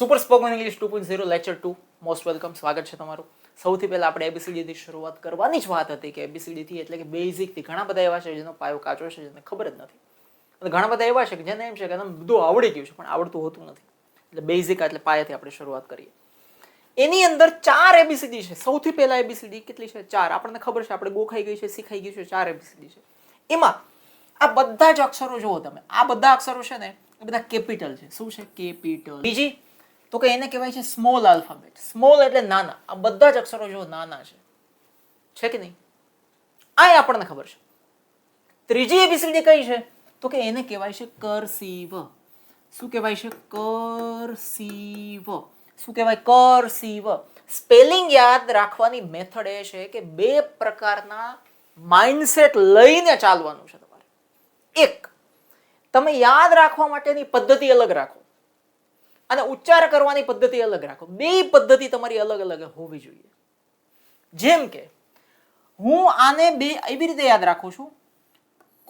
Super spoken English 2.0 lecture 2 most welcome. સ્વાગત છે તમારું. સૌથી પહેલા આપણે એબીસીડી થી શરૂઆત કરવાની જ વાત હતી કે એબીસીડી થી એટલે કે બેઝિક થી ઘણા બધા એવા છે જેનો પાયો કાચો છે, જેને ખબર જ નથી, અને ઘણા બધા એવા છે કે જેને એમ છે કે બધું આવડી ગયું છે પણ આવડતું હોતું નથી. એટલે બેઝિક એટલે પાયાથી આપણે શરૂઆત કરીએ. એની અંદર 4 એબીસીડી છે. સૌથી પહેલા એબીસીડી કેટલી છે? 4. આપણને ખબર છે, આપણે ગોખાઈ ગઈ છે, શીખાઈ ગયું છે. 4 એબીસીડી છે. એમાં આ બધા જ અક્ષરો જુઓ તમે, આ બધા અક્ષરો છે ને એ બધા કેપિટલ છે. શું છે? કેપિટલ. બીજી તો કે એને કહેવાય છે સ્મોલ આલ્ફાબેટ. સ્મોલ એટલે નાના. આ બધા જ અક્ષરો જો નાના છે કે નહીં? આ આપણને ખબર છે. ત્રીજી એબીસીડી કઈ છે? તો કે એને કહેવાય છે કર્સિવ. શું કહેવાય છે? કર્સિવ. શું કહેવાય? કર્સિવ. સ્પેલિંગ યાદ રાખવાની મેથડ એ છે કે બે પ્રકારના માઇન્ડસેટ લઈને ચાલવાનું છે તમારે. એક, તમે યાદ રાખવા માટેની પદ્ધતિ અલગ રાખો અને ઉચ્ચાર કરવાની પદ્ધતિ અલગ રાખો. બે પદ્ધતિ તમારી અલગ અલગ હોવી જોઈએ. જેમ કે હું આને બે એવી રીતે યાદ રાખું છું,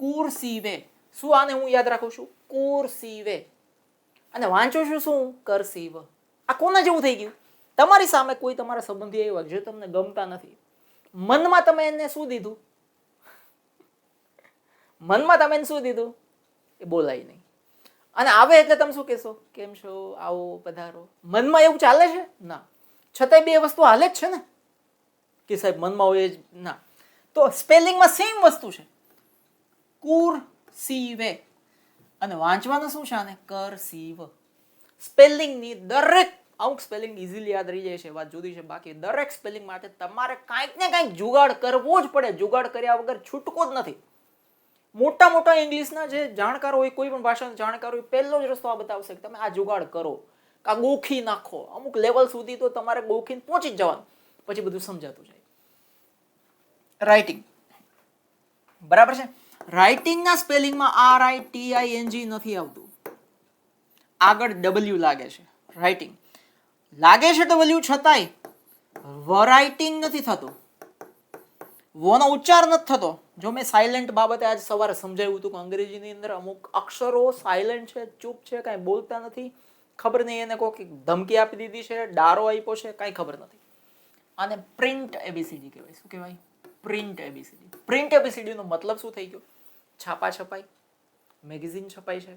કુરસીવે. શું આને હું યાદ રાખું છું? કુરસીવે. અને વાંચું છું શું? કર્સિવ. આ કોના જેવું થઈ ગયું? તમારી સામે કોઈ તમારા સંબંધી આવ્યા જે તમને ગમતા નથી, મનમાં તમે એને શું દીધું? મનમાં તમે એને શું દીધું? એ બોલાય નહીં. અને આવે એટલે તમે શું કહેશો? કેમ છો? આવો, પધારો. મનમાં એવું ચાલે છે? ના. છતાંય બે વસ્તુ હાલે જ છે ને કે સાહેબ મનમાં હોય જ ના. તો સ્પેલિંગમાં સેમ વસ્તુ છે, કુરસીવે. અને વાંચવાનું શું છે? આને કર્સિવ. સ્પેલિંગની દરેક અમુક સ્પેલિંગ ઇઝીલી યાદ રહી જાય છે, વાત જુદી છે. બાકી દરેક સ્પેલિંગ માટે તમારે કાંઈક ને કાંઈક જુગાડ કરવો જ પડે. જુગાડ કર્યા વગર છૂટકો જ નથી. મોટા મોટા ઇંગ્લિશના જે જાણકાર હોય, કોઈ પણ ભાષાના જાણકાર હોય, પહેલો જ રસ્તો આ બતાવશે કે તમે આ જુગાડ કરો, કા ગોખી નાખો. અમુક લેવલ સુધી તો તમારે ગોખીને પહોંચી જ જવાનું, પછી બધું સમજાતું જાય. રાઇટિંગ બરાબર છે. રાઇટિંગના સ્પેલિંગમાં RITING નથી આવતું, આગળ W લાગે છે. રાઇટિંગ લાગે છે W, છતાંય વરાઇટિંગ નથી થતું. વોનો ઉચ્ચાર નથી થતો. જો મેં સાયલેન્ટ બાબતે આજ સવારે સમજાવ્યું હતું કે અંગ્રેજીની અંદર અમુક અક્ષરો સાયલેન્ટ છે, ચૂપ છે, કાંઈ બોલતા નથી. ખબર નહીં એને કોઈ ધમકી આપી દીધી છે, ડારો આપ્યો છે, કાંઈ ખબર નથી. આને પ્રિન્ટ એબીસીડી કહેવાય. શું કહેવાય? Print A B C D. પ્રિન્ટ એબીસીડી નો મતલબ શું થઈ ગયો? છાપા છપાય, મેગેઝિન છપાય છે,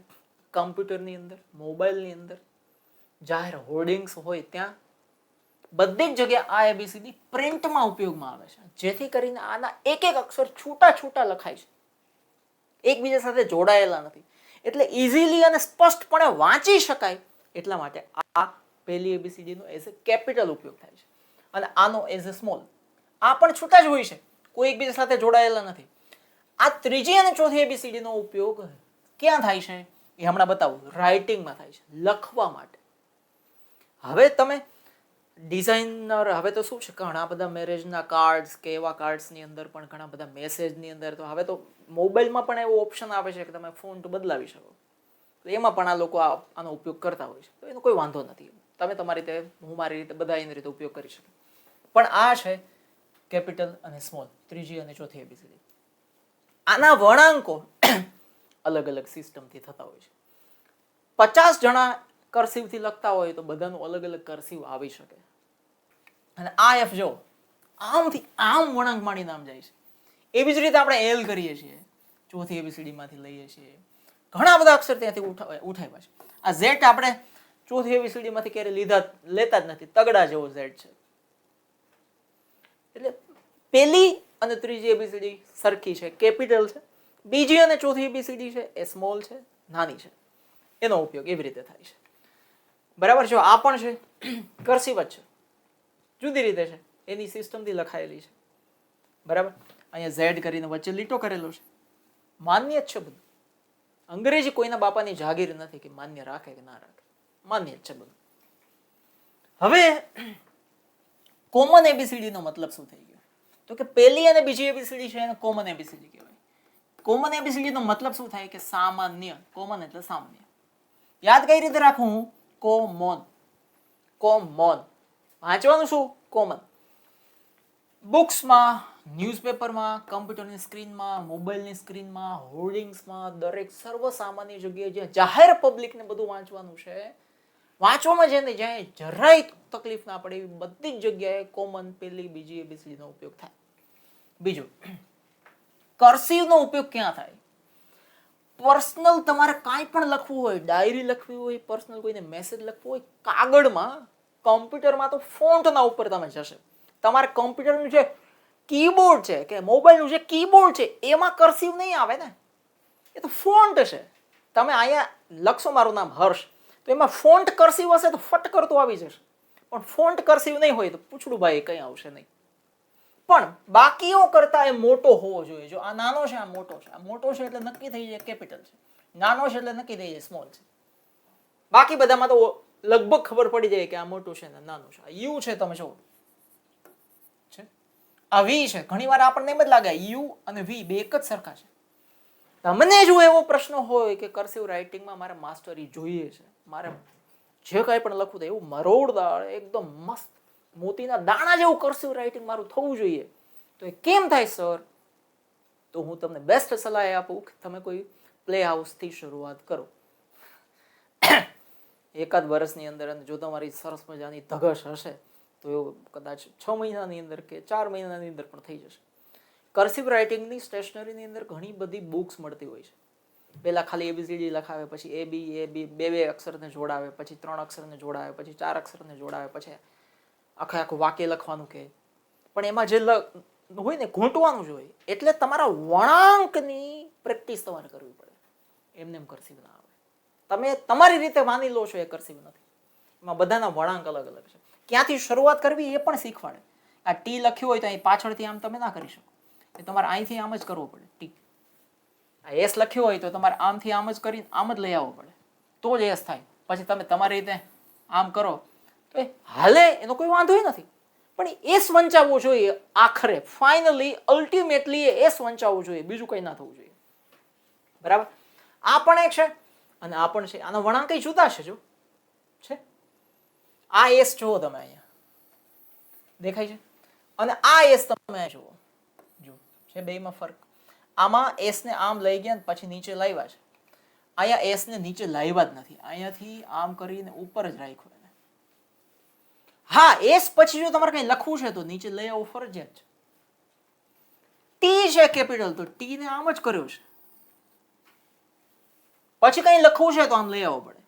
કમ્પ્યુટરની અંદર, મોબાઈલની અંદર, જાહેર હોર્ડિંગ્સ હોય ત્યાં, બધી જ જગ્યાએ આ એબીસીડી પ્રિન્ટમાં ઉપયોગમાં આવે છે, જેથી કરીને આના એક એક અક્ષર છૂટા છૂટા લખાય છે, એકબીજા સાથે જોડાયેલા નથી. એટલે ઇઝીલી અને સ્પષ્ટપણે વાંચી શકાય એટલા માટે આ પહેલી એબીસીડી નો એઝ એ કેપિટલ ઉપયોગ થાય છે, અને આનો એઝ એ સ્મોલ. આ પણ છૂટા જ હોય છે, કોઈ એકબીજા સાથે જોડાયેલા નથી. આ ત્રીજી અને ચોથી એબીસીડી નો ઉપયોગ ક્યાં થાય છે એ હમણાં બતાવું. રાઇટિંગમાં થાય છે, લખવા માટે. હવે તમે ડિઝાઇનર, હવે તો શું છે, ઘણા બધા મેરેજના કાર્ડ્સ કે એવા કાર્ડ્સની અંદર પણ ઘણા બધા મેસેજની અંદર તો હવે તો મોબાઈલમાં પણ એવો ઓપ્શન આવે છે કે તમે ફોન્ટ બદલાવી શકો. તો એમાં પણ આ લોકો આનો ઉપયોગ કરતા હોય છે. તો એનો કોઈ વાંધો નથી. તમે તમારી રીતે, હું મારી રીતે, બધા એની રીતે ઉપયોગ કરી શકે. પણ આ છે કેપિટલ અને સ્મોલ, ત્રીજી અને ચોથી એબીસીડી. આના વળાંકો અલગ અલગ સિસ્ટમથી થતા હોય છે. 50 જણા કર્સિવથી લખતા હોય તો બધાનું અલગ અલગ કર્સિવ આવી શકે. અને આ એફ જો આમથી આમ વળાંક માંડીને આમ જાય છે. એવી જ રીતે આપણે એલ કરીએ છીએ, ચોથી એબીસીડી માંથી લઈએ છીએ. ઘણા બધા અક્ષર ત્યાંથી ઉઠાવ્યા છે. આ ઝેડ આપણે ચોથી એબીસીડી માંથી ક્યારે લેતા જ નથી. તગડા જેવો ઝેડ છે. એટલે પહેલી અને ત્રીજી એબીસીડી સરખી છે, કેપિટલ છે. બીજી અને ચોથી એબીસીડી છે એ સ્મોલ છે, નાની છે. એનો ઉપયોગ એવી રીતે થાય છે. બરાબર છે. આ પણ છે કર્સિવ જ છે, જુદી રીતે છે, એની સિસ્ટમથી લખાયેલી છે. બરાબર. અહીંયા ઝેડ કરીને વચ્ચે લીટો કરેલો છે. માન્ય જ છે બધું. અંગ્રેજી કોઈના બાપાની જાગીર નથી કે માન્ય રાખે કે ના રાખે. માન્ય જ છે બધું. હવે કોમન એબીસીડી નો મતલબ શું થઈ ગયો? તો કે પહેલી અને બીજી એબીસીડી છે એને કોમન એબીસીડી કહેવાય. કોમન એબીસીડી નો મતલબ શું થાય? કે સામાન્ય. કોમન એટલે સામાન્ય. યાદ કઈ રીતે રાખું હું? કોમન. કોમન. વાંચવાનું શું? કોમન. બુક્સમાં, ન્યૂઝપેપરમાં, કમ્પ્યુટરની સ્ક્રીનમાં, મોબાઈલની સ્ક્રીનમાં, હોર્ડિંગ્સમાં, દરેક સર્વસામાન્ય જગ્યાએ જ્યાં જાહેર પબ્લિકને બધું વાંચવાનું છે, વાંચવામાં છે ને જ્યાં જરાય તકલીફ ના પડે એવી બધી જ જગ્યાએ કોમન પેલી બીજી ABCD નો ઉપયોગ થાય. બીજું, કર્સિવનો ઉપયોગ ક્યાં થાય? પર્સનલ તમારે કાંઈ પણ લખવું હોય, ડાયરી લખવી હોય, પર્સનલ કોઈને મેસેજ લખવો હોય, કાગળમાં, કોમ્પ્યુટરમાં તો ફોન્ટના ઉપર તમે જશે. તમારે કોમ્પ્યુટરનું જે કીબોર્ડ છે કે મોબાઈલનું જે કીબોર્ડ છે એમાં કર્સિવ નહીં આવે ને, એ તો ફોન્ટ છે. તમે અહીંયા લખશો મારું નામ હર્ષ, તો એમાં ફોન્ટ કર્સિવ હશે તો ફટ કરતું આવી જશે, પણ ફોન્ટ કર્સિવ નહીં હોય તો પૂછડું ભાઈ કંઈ આવશે નહીં. પણ બાકીઓ કરતા એ મોટો હોવો જોઈએ. જો આ નાનો છે, આ મોટો છે, આ મોટો છે એટલે નક્કી થઈ જાય કેપિટલ છે, નાનો છે એટલે નક્કી થઈ જાય સ્મોલ છે. બાકી બધામાં તો લગભગ ખબર પડી જાય કે આ મોટું છે ને નાનું છે. આ યુ છે, તમે જુઓ છે, આ વી છે. ઘણી વાર આપણને એમ જ લાગે યુ અને વી બે એક જ સરખા છે. તમને જો એવો પ્રશ્ન હોય કે કર્સિવ રાઇટિંગમાં મારે માસ્ટરી જોઈએ છે, મારે જે કાંઈ પણ લખવું તો એવું મરોડદાર એકદમ મસ્ત મોતીના દાણા જેવું કર્સિવ રાઇટિંગ મારું થવું જોઈએ, તો એ કેમ થાય સર? તો હું તમને બેસ્ટ સલાહ આપું કે તમે કોઈ પ્લે હાઉસથી શરૂઆત કરો. એકાદ વર્ષની અંદર, અને જો તમારી સરસ મજાની ધગશ હશે તો એવું કદાચ 6 મહિનાની અંદર કે 4 મહિનાની અંદર પણ થઈ જશે. કર્સિવ રાઇટિંગની સ્ટેશનરીની અંદર ઘણી બધી બુક્સ મળતી હોય છે. પહેલાં ખાલી ABCD લખાવે, પછી A B બે અક્ષરને જોડાવે, પછી 3 અક્ષરને જોડાવે, પછી 4 અક્ષરને જોડાવે, પછી આખું વાક્ય લખવાનું કહે. પણ એમાં જે હોય ને ઘૂંટવાનું જ હોય. એટલે તમારા વળાંકની પ્રેક્ટિસ તમારે કરવી પડે. એમને એમ કર્સિવ ના આવે. તમે તમારી રીતે માની લો છો એ કર્સિવ નથી. એમાં બધાના વળાંક અલગ અલગ છે. ક્યાંથી શરૂઆત કરવી એ પણ શીખવાડે. આ ટી લખ્યું હોય તો અહીં પાછળથી આમ તમે ના કરી શકો, એ તમારે અહીંથી આમ જ કરવું પડે. ટી આ એસ લખ્યું હોય તો તમારે આમથી આમ જ કરીને આમ જ લઈ આવવું પડે, તો જ એસ થાય. પછી તમે તમારી રીતે આમ કરો તો એ હાલે, એનો કોઈ વાંધો નથી. પણ એસ વંચાવવો જોઈએ આખરે, ફાઇનલી, અલ્ટિમેટલી એસ વંચાવવું જોઈએ, બીજું કંઈ ના થવું જોઈએ. બરાબર? આ પણ એક છે અને આ પણ છે. આનો વળાંક કઈ જુદા છે. જો છે આ એસ જુઓ તમે અહીંયા દેખાય છે, અને આ એસ તમે જુઓ, જો છે બેમાં ફરક. આમાં એસ ને આમ લઈ ગયા પછી નીચે લાવ્યા છે, અહીંયા એસ ને નીચે લાવ્યા જ નથી, અહીંયાથી આમ કરીને ઉપર જ રાખ્યું. હા, એસ પછી જો તમારે કઈ લખવું છે તો નીચે લઈ આવવું ફરજિયાત છે. ટી છે કેપિટલ, તો ટી ને આમ જ કર્યો છે. પછી કઈ લખવું છે તો આમ લઈ આવવું પડે,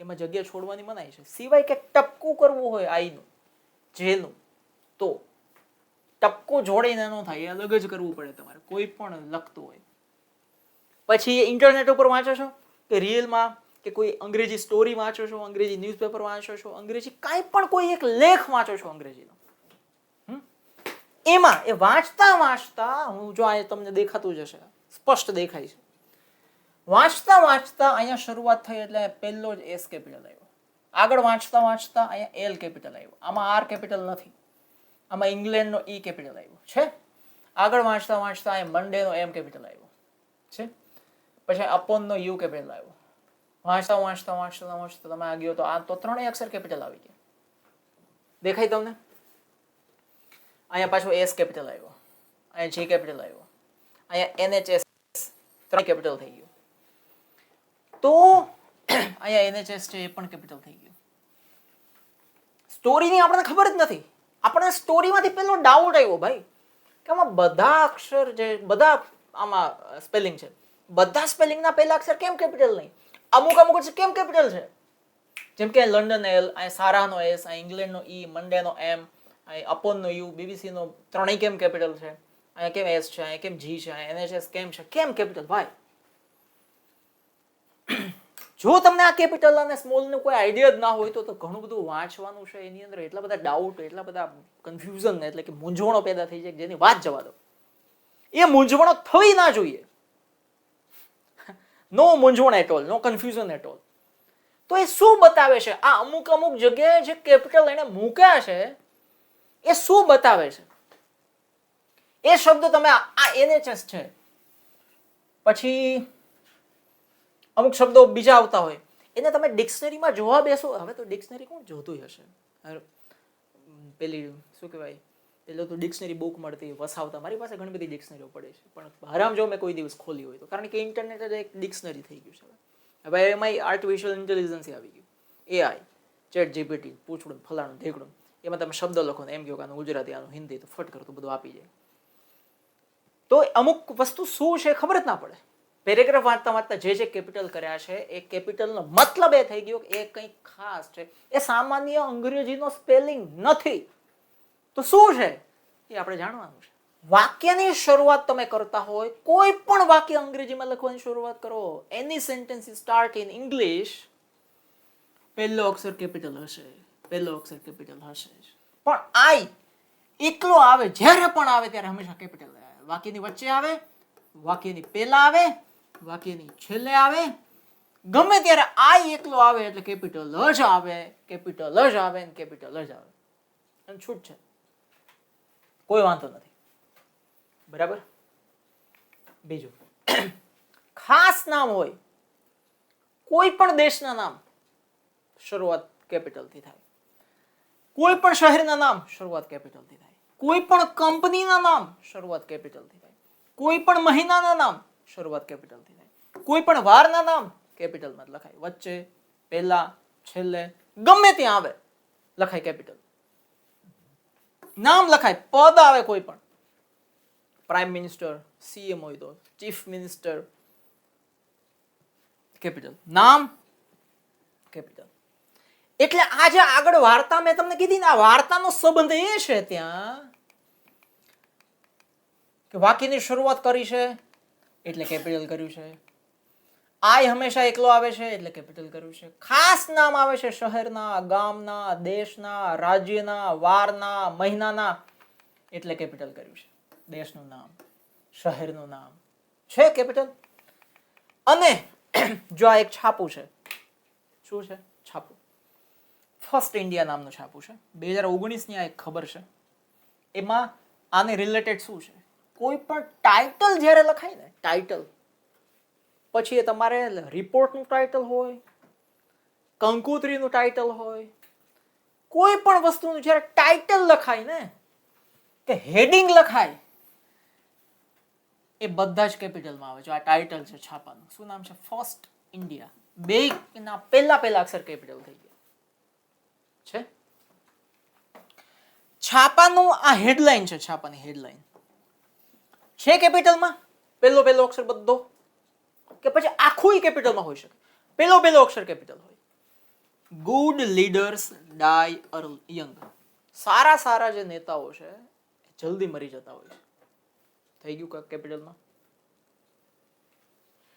એમાં જગ્યા છોડવાની મનાઈ છે. સિવાય કે ટપકું કરવું હોય આઈનું જેનું, તો ટપકું જોડીને ન થાય, એ અલગ જ કરવું પડે તમારે કોઈ પણ લખતું હોય. પછી ઇન્ટરનેટ ઉપર વાંચો છો કે રિયલમાં, કે કોઈ અંગ્રેજી સ્ટોરી વાંચો છો, અંગ્રેજી ન્યૂઝપેપર વાંચો છો, અંગ્રેજી કાંઈ પણ કોઈ એક લેખ વાંચો છો અંગ્રેજીનો, એમાં એ વાંચતા વાંચતા, હું જો આ તમને દેખાતું જ હશે, સ્પષ્ટ દેખાય છે, વાંચતા વાંચતા અહીંયા શરૂઆત થઈ એટલે પહેલો જ એસ કેપિટલ આવ્યો. આગળ વાંચતા વાંચતા અહીંયા એલ કેપિટલ આવ્યો. આમાં આર કેપિટલ નથી, આમાં ઇંગ્લેન્ડનો ઈ કેપિટલ આવ્યો છે. આગળ વાંચતા વાંચતા અહીંયા મંડેનો એમ કેપિટલ આવ્યો છે. પછી અપોનનો યુ કેપિટલ આવ્યો. વાંચતા વાંચતા વાંચતા વાંચતા તમે આ ગયો તો આ તો 3 અક્ષર કેપિટલ આવી ગયા. દેખાય તમને? અહીંયા પાછો એસ કેપિટલ આવ્યો, અહીંયા જી કેપિટલ આવ્યો, અહીંયા NHS 3 કેપિટલ થઈ ગયું. તો અહીંયા NHS છે એ પણ કેપિટલ થઈ ગયું. સ્ટોરીની આપણને ખબર જ નથી. આપણને સ્ટોરીમાંથી પેલો ડાઉટ આવ્યો ભાઈ કે આમાં બધા અક્ષર જે બધા આમાં સ્પેલિંગ છે, બધા સ્પેલિંગના પહેલા અક્ષર કેમ કેપિટલ નહીં? અમુક અમુક કેમ કેપિટલ છે? જેમ કે લંડન એલ, અહીં સારાનો એસ, અહીં ઇંગ્લેન્ડનો ઈ, મંડેનો એમ, અહીં અપોનનો યુ, બીબીસીનો 3 કેમ કેપિટલ છે, અહીંયા કેમ એસ છે, અહીંયા કેમ જી છે, અહીંયા NHS કેમ છે, કેમ કેપિટલ? ભાઈ જો તમને આ કેપિટલ અને સ્મોલનું કોઈ આઈડિયા જ ના હોય તો ઘણું બધું વાંચવાનું છે. એની અંદર એટલા બધા ડાઉટ, એટલા બધા કન્ફ્યુઝન, એટલે કે મૂંઝવણો પેદા થઈ જાય જેની વાત જવા દો. એ મૂંઝવણો થવી ના જોઈએ. નો મૂંઝવણ at all, no confusion at all. તો એ શું બતાવે છે? આ અમુક અમુક જગ્યાએ જે કેપિટલ એને મૂક્યા છે એ શું બતાવે છે? એ શબ્દ તમે આ NHS છે, પછી અમુક શબ્દો બીજા આવતા હોય, એને તમે ડિક્શનરીમાં જોવા બેસો. હવે તો ડિક્શનરી કોણ જોતું હશે? પેલી શું કહેવાય, પેલો તો ડિક્શનરી બુક મળતી વસાવતા. મારી પાસે ઘણી બધી ડિક્શનરીઓ પડે છે, પણ હરામ જો મેં કોઈ દિવસ ખોલી હોય તો, કારણ કે ઇન્ટરનેટ જ એક ડિક્શનરી થઈ ગયું છે. હવે એમાં આર્ટિફિશિયલ ઇન્ટેલિજન્સ આવી ગયું, AI. ચેટ જીપીટી પૂછડું ફલાણું ઢેકડું, એમાં તમે શબ્દ લખો ને એમ કહો કે આનું ગુજરાતી આનું હિન્દી, તો ફટ કરતું બધું આપી જાય. તો અમુક વસ્તુ શું છે ખબર જ ના પડે. પેરેગ્રાફ વાંચતા વાંચતા જે કેપિટલ કર્યા છે એ કેપિટલનો મતલબ એ થઈ ગયો કે એ કંઈક ખાસ છે, એ સામાન્ય અંગ્રેજીનો સ્પેલિંગ નથી. તો શું છે એ આપણે જાણવાનું છે. વાક્યની શરૂઆત તમે કરતા હોય, કોઈ પણ વાક્ય અંગ્રેજીમાં લખવાની શરૂઆત કરો, એની સેન્ટેન્સ સ્ટાર્ટ ઇન ઇંગ્લિશ, પહેલો અક્ષર કેપિટલ હશે, પહેલો અક્ષર કેપિટલ હશે. પણ આઈ એકલો આવે, જ્યારે પણ આવે ત્યારે હંમેશા કેપિટલ આવે. વાક્યની વચ્ચે આવે, વાક્યની પહેલા આવે, વાક્યની છેલ્લે આવે, ગમે ત્યારે આઈ એકલો આવે એટલે કેપિટલ જ આવે, કેપિટલ જ આવે ને કેપિટલ જ આવે. અને છૂટ છે, કોઈ વાંધો નથી. બરાબર. બીજું, ખાસ નામ હોય, કોઈ પણ દેશના નામ શરૂઆત કેપિટલથી થાય, કોઈ પણ શહેરના નામ શરૂઆત કેપિટલથી થાય, કોઈ પણ કંપનીના નામ શરૂઆત કેપિટલથી થાય, કોઈ પણ મહિનાના નામ શરૂઆત કેપિટલથી થાય, કોઈ પણ વારના નામ કેપિટલમાં લખાય, વચ્ચે, પહેલા, છેલ્લે, ગમે ત્યાં આવે લખાય કેપિટલ. નામ લખાય, પદ આવે કોઈ પણ, પ્રાઇમ મિનિસ્ટર, સીએમ હોય તો ચીફ મિનિસ્ટર, કેપિટલ. નામ કેપિટલ. એટલે આ જે આગળ વાર્તા મેં તમને કીધી ને, આ વાર્તાનો સંબંધ એ છે ત્યાં કે વાક્યની શરૂઆત કરી છે એટલે કેપિટલ કર્યું છે, આઈ હંમેશા એકલો આવે છે એટલે કેપિટલ કર્યું છે, ખાસ નામ આવે છે શહેરના, ગામના, દેશના, રાજ્યના, વારના, મહિનાના એટલે કેપિટલ કર્યું છે. દેશનું નામ, શહેરનું નામ છે કેપિટલ. અને જો આ એક છાપું છે, શું છે? છાપું. ફર્સ્ટ ઇન્ડિયા નામનું છાપું છે, 2019 ની આ એક ખબર છે. એમાં આને રિલેટેડ શું છે, કોઈ પણ ટાઇટલ જ્યારે લખાય ને, ટાઇટલ પછી એ તમારે રિપોર્ટનું ટાઇટલ હોય, કંકોત્રીનું ટાઇટલ હોય, કોઈ પણ વસ્તુનું જ્યારે ટાઇટલ લખાય ને, કે હેડિંગ લખાય, એ બધા જ કેપિટલમાં આવે છે. આ ટાઇટલ છે છાપાનું. શું નામ છે? First India. બે ના પહેલા અક્ષર કેપિટલ થઈ ગયા છે. છાપાનું આ હેડલાઇન છે, છાપાની હેડલાઇન છે કેપિટલમાં, પહેલો અક્ષર બધો, કે પછી આખું કેપિટલમાં હોઈ શકે. પહેલો અક્ષર કેપિટલ હોય. ગુડ લીડર્સ ડાય યંગ. સારા જે નેતાઓ છે જલ્દી મરી જતા હોય છે. થઈ ગયું કેપિટલમાં.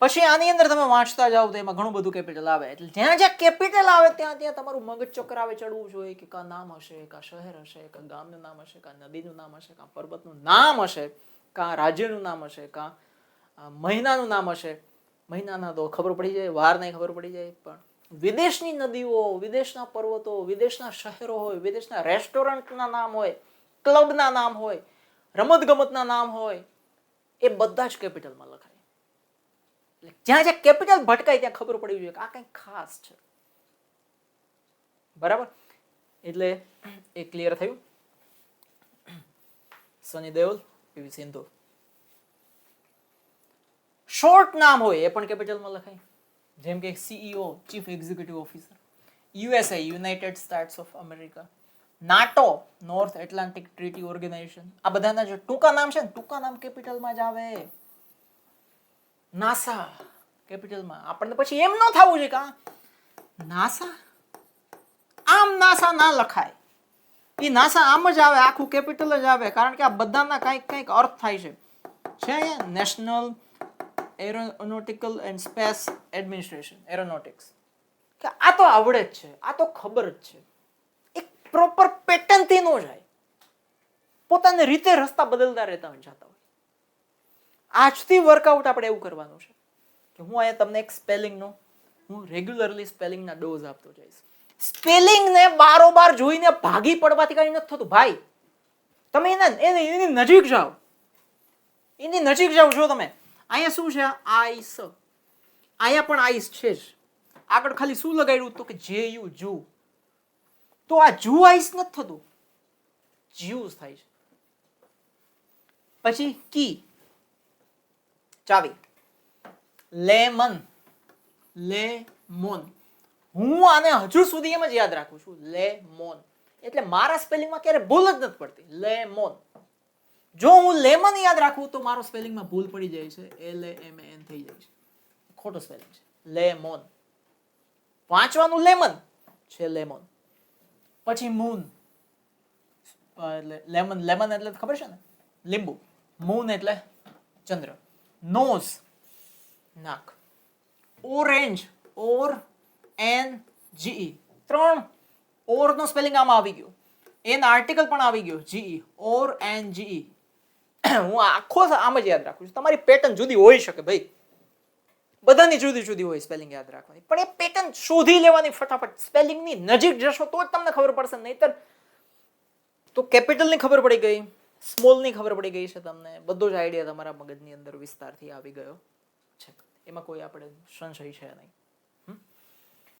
પછી આની અંદર તમે વાંચતા જાઓ તો એમાં ઘણું બધું કેપિટલ આવે. એટલે જ્યાં કેપિટલ આવે ત્યાં તમારું મગજ ચક્રાવે ચડવું જોઈએ કે કા નામ હશે, કા શહેર હશે, કા ગામનું નામ હશે, કા નદીનું નામ હશે, કા પર્વતનું નામ હશે, કા રાજ્યનું નામ હશે, કા મહિનાનું નામ હશે. મહિનાના તો ખબર પડી જાય, વાર નહીં ખબર પડી જાય, પણ વિદેશની નદીઓ, વિદેશના પર્વતો, વિદેશના શહેરો હોય, વિદેશના રેસ્ટોરન્ટના નામ હોય, ક્લબના નામ હોય, રમતગમતના નામ હોય, એ બધા જ કેપિટલમાં લખાય. જ્યાં કેપિટલ ભટકાય ત્યાં ખબર પડી જોઈએ કે આ કંઈક ખાસ છે. બરાબર. એટલે એ ક્લિયર થયું. સની દેઓલ, પીવી સિંધુ. શોર્ટ નામ હોય એ પણ કેપિટલમાં લખાય, જેમ કે CEO, chief executive officer. USA, United States of America. NATO, North Atlantic Treaty Organization. આ બધાના જે ટૂંકા નામ છે ને, ટૂંકા નામ કેપિટલમાં જ આવે. નાસા કેપિટલમાં. આપણને પછી એમ ન થવું જોઈએ કે નાસા, આમ નાસા ના લખાય. એ નાસા આમ જ આવે, આખું કેપિટલ જ આવે, કારણ કે આ બધાના કંઈક અર્થ થાય છે. છે national aeronautical and space administration, aeronautics. કે આ તો આવડે જ છે, આ તો ખબર જ છે. એક પ્રોપર પેટર્નથી ન જાય, પોતાની રીતે રસ્તા બદલતા રહેતા હોય, જતા હોય. આજથી વર્કઆઉટ આપણે એવું કરવાનું છે કે હું અહીંયા તમને એક સ્પેલિંગનો, હું રેગ્યુલરલી સ્પેલિંગના ડોઝ આપતો જઈશ. સ્પેલિંગને બારોબાર જોઈને ભાગી પડવાથી કઈ નથી થતું ભાઈ. તમે એની નજીક જાઓ, એની નજીક જાઓ. જો તમે અહીંયા શું છે, આઈસ, અહીંયા પણ આઈસ છે જ. આગળ ખાલી શું લગાડ્યું તો કે જે યુ, જુ. તો આ જુ આઈસ નથી થતું, જ્યુસ થાય છે. પછી કી, ચાવી. લેમન, લેમોન. હું આને હજુ સુધી એમ જ યાદ રાખું છું, લેમોન. એટલે મારા સ્પેલિંગમાં ક્યારે ભૂલ જ નથી પડતી, લેમોન. જો હું લેમન યાદ રાખું તો મારો સ્પેલિંગમાં ભૂલ પડી જાય છે, LAMAN થઈ જાય છે. ખોટું સ્પેલિંગ છે, લેમોન. વાંચવાનું લેમન છે, લેમોન. પછી મૂન, એટલે લેમન, લેમન એટલે ખબર છે ને, લીંબુ. મૂન એટલે ચંદ્ર. નોઝ, નાક. Orange, ORNGE. 3 ઓર નો સ્પેલિંગ આમાં આવી ગયો. એન આર્ટિકલ પણ આવી ગયો, GE, ORNGE. હું આખો આમ જ યાદ રાખું છું. તમારી પેટર્ન જુદી હોઈ શકે ભાઈ, બધાની જુદી જુદી હોય સ્પેલિંગ યાદ રાખવાની, પણ એ પેટર્ન શોધી લેવાની ફટાફટ. સ્પેલિંગની નજીક જશો તો જ તમને ખબર પડશે, નહીતર તો કેપિટલની ખબર પડી ગઈ, સ્મોલની ખબર પડી ગઈ છે તમને, બધો જ આઈડિયા તમારા મગજની અંદર વિસ્તારથી આવી ગયો છે. એમાં કોઈ આપણે સંશય છે નહીં.